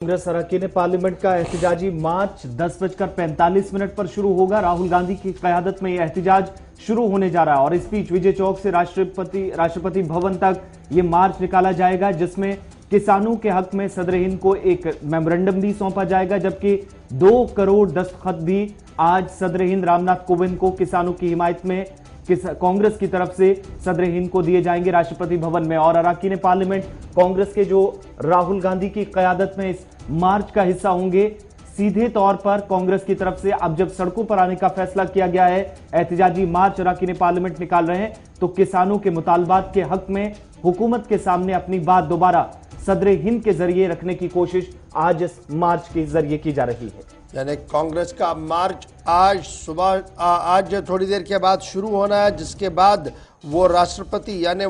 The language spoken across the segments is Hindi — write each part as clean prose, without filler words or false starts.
कांग्रेस अरकान पार्लियामेंट का एहतजाजी मार्च 10:45 पर शुरू होगा। राहुल गांधी की क़यादत में यह एहतजाज शुरू होने जा रहा है और इस बीच विजय चौक से राष्ट्रपति भवन तक ये मार्च निकाला जाएगा, जिसमें किसानों के हक में सदर हिंद को एक मेमोरेंडम भी सौंपा जाएगा, जबकि 2 करोड़ दस्तखत भी आज सदर हिंद रामनाथ कोविंद को किसानों की हिमायत में कांग्रेस की तरफ से सदर हिंद को दिए जाएंगे राष्ट्रपति भवन में। और अरकान पार्लियामेंट कांग्रेस के जो राहुल गांधी की क़यादत में इस मार्च का हिस्सा होंगे, सीधे तौर पर कांग्रेस की तरफ से अब जब सड़कों पर आने का फैसला किया गया है, एहतजाजी मार्च अरकान पार्लियामेंट निकाल रहे हैं, तो किसानों के मुतालबात के हक में हुकूमत के सामने अपनी बात दोबारा सदर हिंद के जरिए रखने की कोशिश आज इस मार्च के जरिए की जा रही है। यानी कांग्रेस का मार्च आज थोड़ी देर के बाद शुरू होना है, जिसके बाद वो राष्ट्रपति यानी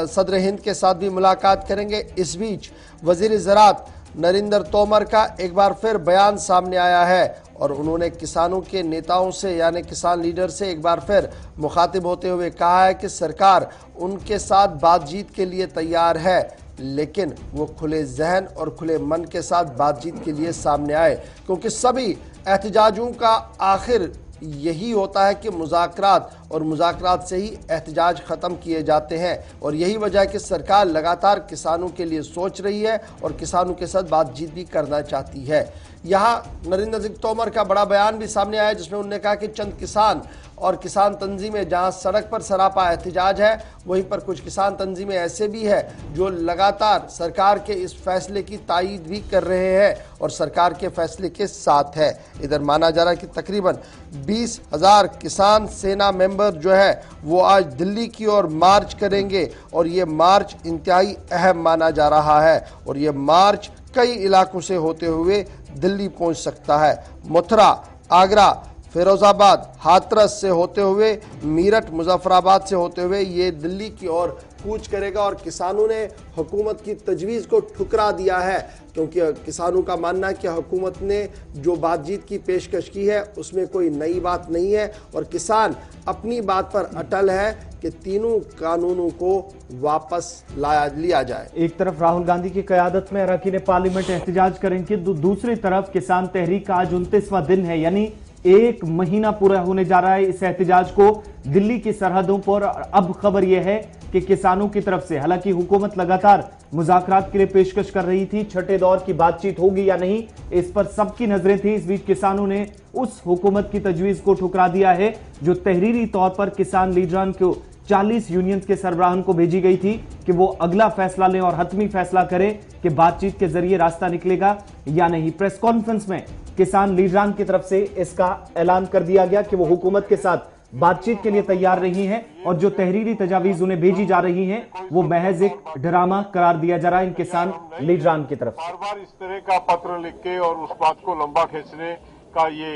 सदर हिंद के साथ भी मुलाकात करेंगे। इस बीच वजीर ज़राअत नरेंद्र तोमर का एक बार फिर बयान सामने आया है और उन्होंने किसानों के नेताओं से यानी किसान लीडर से एक बार फिर मुखातिब होते हुए कहा है कि सरकार उनके साथ बातचीत के लिए तैयार है, लेकिन वो खुले जहन और खुले मन के साथ बातचीत के लिए सामने आए, क्योंकि सभी एहतजाजों का आखिर यही होता है कि मुज़ाकरात और मुज़ाकरात से ही एहतजाज ख़त्म किए जाते हैं। और यही वजह है कि सरकार लगातार किसानों के लिए सोच रही है और किसानों के साथ बातचीत भी करना चाहती है। यहाँ नरेंद्र सिंह तोमर का बड़ा बयान भी सामने आया, जिसमें उन्होंने कहा कि चंद किसान और किसान तंजीमें जहां सड़क पर सरापा एहतजाज है, वहीं पर कुछ किसान तंजीमें ऐसे भी है जो लगातार सरकार के इस फैसले की तायीद भी कर रहे हैं और सरकार के फैसले के साथ है। इधर माना जा रहा है कि तकरीबन 20,000 किसान सेना मेंबर जो है वो आज दिल्ली की ओर मार्च करेंगे और ये मार्च इंतहाई अहम माना जा रहा है और ये मार्च कई इलाकों से होते हुए दिल्ली पहुंच सकता है। मथुरा, आगरा, फिरोजाबाद, हाथरस से होते हुए मीरठ, मुजफ्फराबाद से होते हुए ये दिल्ली की ओर कूच करेगा और किसानों ने हुकूमत की तजवीज़ को ठुकरा दिया है, क्योंकि किसानों का मानना है कि हुकूमत ने जो बातचीत की पेशकश की है उसमें कोई नई बात नहीं है और किसान अपनी बात पर अटल है कि तीनों कानूनों को वापस लिया जाए। एक तरफ राहुल गांधी की क़यादत में अरकान पार्लियामेंट एहतजाज करेंगे, दूसरी तरफ किसान तहरीक का आज 29वां दिन है, यानी 1 महीना पूरा होने जा रहा है इस एहतजाज को। दिल्ली की सरहदों पर अब खबर यह है कि किसानों की तरफ से, हालांकि हुकूमत लगातार मुज़ाकरात के लिए पेशकश कर रही थी, छठे दौर की बातचीत होगी या नहीं, इस पर सबकी नजरें थी। इस बीच किसानों ने उस हुकूमत की तजवीज़ को ठुकरा दिया है जो तहरीरी तौर पर किसान लीडरान को 40 यूनियंस के सरबराहान को भेजी गई थी कि वो अगला फैसला लें और हतमी फैसला करें कि बातचीत के जरिए रास्ता निकलेगा या नहीं। प्रेस कॉन्फ्रेंस में किसान लीडरान की तरफ से इसका ऐलान कर दिया गया कि वो हुकूमत के साथ बातचीत के लिए तैयार नहीं है और जो तहरीरी तजावीज उन्हें भेजी जा रही हैं वो महज एक ड्रामा करार दिया जा रहा है इन किसान लीडरान की तरफ। बार बार इस तरह का पत्र लिख के और उस बात को लंबा खींचने का ये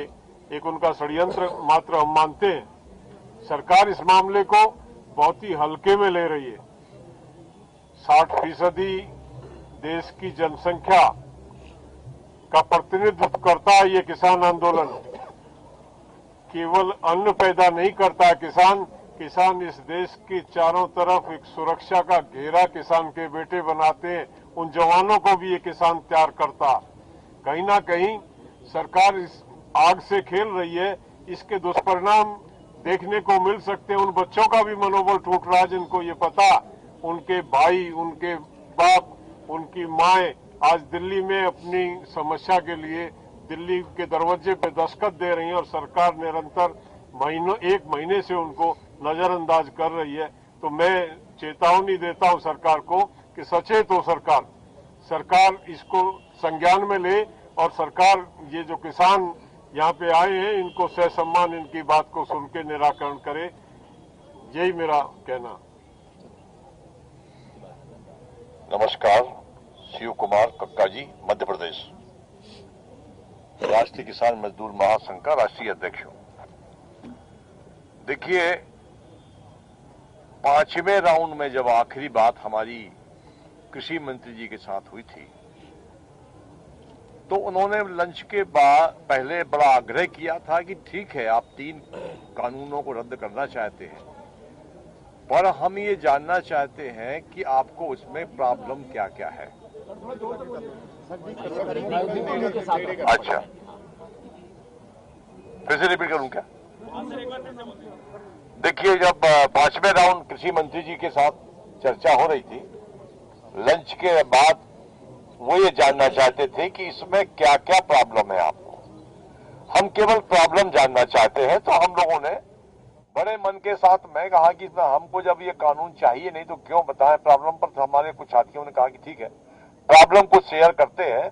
एक उनका षड्यंत्र मात्र हम मानते हैं। सरकार इस मामले को बहुत ही हल्के में ले रही है। 60% देश की जनसंख्या का प्रतिनिधित्व करता है ये किसान आंदोलन। केवल अन्न पैदा नहीं करता है किसान इस देश की चारों तरफ एक सुरक्षा का घेरा किसान के बेटे बनाते हैं। उन जवानों को भी ये किसान तैयार करता। कहीं ना कहीं सरकार इस आग से खेल रही है। इसके दुष्परिणाम देखने को मिल सकते हैं। उन बच्चों का भी मनोबल टूट रहा है जिनको ये पता, उनके भाई, उनके बाप, उनकी माएं आज दिल्ली में अपनी समस्या के लिए दिल्ली के दरवाजे पे दस्तखत दे रही हैं और सरकार निरंतर एक महीने से उनको नजरअंदाज कर रही है। तो मैं चेतावनी देता हूं सरकार को कि सचेत हो सरकार इसको संज्ञान में ले और सरकार ये जो किसान यहाँ पे आए हैं इनको ससम्मान इनकी बात को सुन के निराकरण करे। यही मेरा कहना। नमस्कार, शिव कुमार कक्का जी, मध्य प्रदेश, राष्ट्रीय किसान मजदूर महासंघ का राष्ट्रीय अध्यक्ष हूं। देखिए, 5वें राउंड में जब आखिरी बात हमारी कृषि मंत्री जी के साथ हुई थी तो उन्होंने लंच के बाद पहले बड़ा आग्रह किया था कि ठीक है, आप 3 कानूनों को रद्द करना चाहते हैं, पर हम ये जानना चाहते हैं कि आपको उसमें प्रॉब्लम क्या क्या है। अच्छा, फिर से रिपीट करूं क्या? देखिए, जब पांचवें राउंड कृषि मंत्री जी के साथ चर्चा हो रही थी, लंच के बाद वो ये जानना चाहते थे कि इसमें क्या क्या प्रॉब्लम है आपको। हम केवल प्रॉब्लम जानना चाहते हैं, तो हम लोगों ने बड़े मन के साथ मैं कहा कि हमको जब ये कानून चाहिए नहीं तो क्यों बताएं प्रॉब्लम पर। तो हमारे कुछ साथियों ने कहा कि ठीक है, प्रॉब्लम को शेयर करते हैं।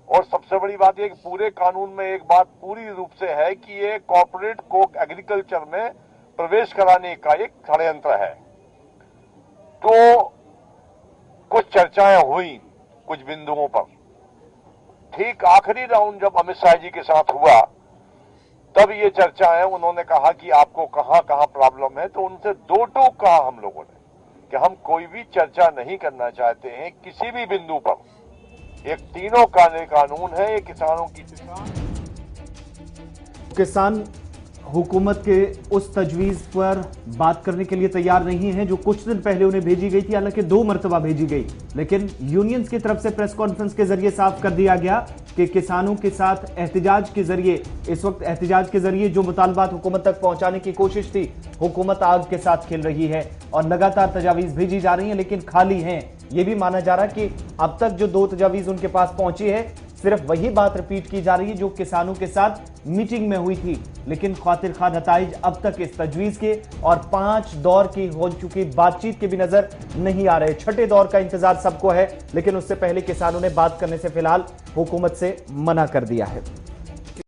और सबसे बड़ी बात यह कि पूरे कानून में एक बात पूरी रूप से है कि ये कॉर्पोरेट को एग्रीकल्चर में प्रवेश कराने का एक षड्यंत्र है। तो कुछ चर्चाएं हुई कुछ बिंदुओं पर। ठीक आखिरी राउंड जब अमित शाह जी के साथ हुआ, तब ये चर्चाएं उन्होंने कहा कि आपको कहां कहां प्रॉब्लम है। तो उनसे दो टूक कहा हम लोगों ने कि हम कोई भी चर्चा नहीं करना चाहते हैं किसी भी बिंदु पर। एक तीनों कानून है, ये किसानों की किसान हुकूमत के उस तजवीज पर बात करने के लिए तैयार नहीं है जो कुछ दिन पहले उन्हें भेजी गई थी। हालांकि 2 मरतबा भेजी गई, लेकिन यूनियंस की तरफ से प्रेस कॉन्फ्रेंस के जरिए साफ कर दिया गया कि किसानों के साथ एहतजाज के जरिए, इस वक्त एहतजाज के जरिए जो मुतालबात हुकूमत तक पहुंचाने की कोशिश थी, हुकूमत आग के साथ खेल रही है और लगातार तजावीज भेजी जा रही हैं, लेकिन खाली हैं। यह भी माना जा रहा है कि अब तक जो 2 तजावीज उनके पास पहुंची है, सिर्फ वही बात रिपीट की जा रही है जो किसानों के साथ मीटिंग में हुई थी। लेकिन खातिर खा नताइज अब तक इस तजवीज के और 5 दौर की हो चुकी बातचीत के भी नजर नहीं आ रहे। छठे दौर का इंतजार सबको है, लेकिन उससे पहले किसानों ने बात करने से फिलहाल हुकूमत से मना कर दिया है।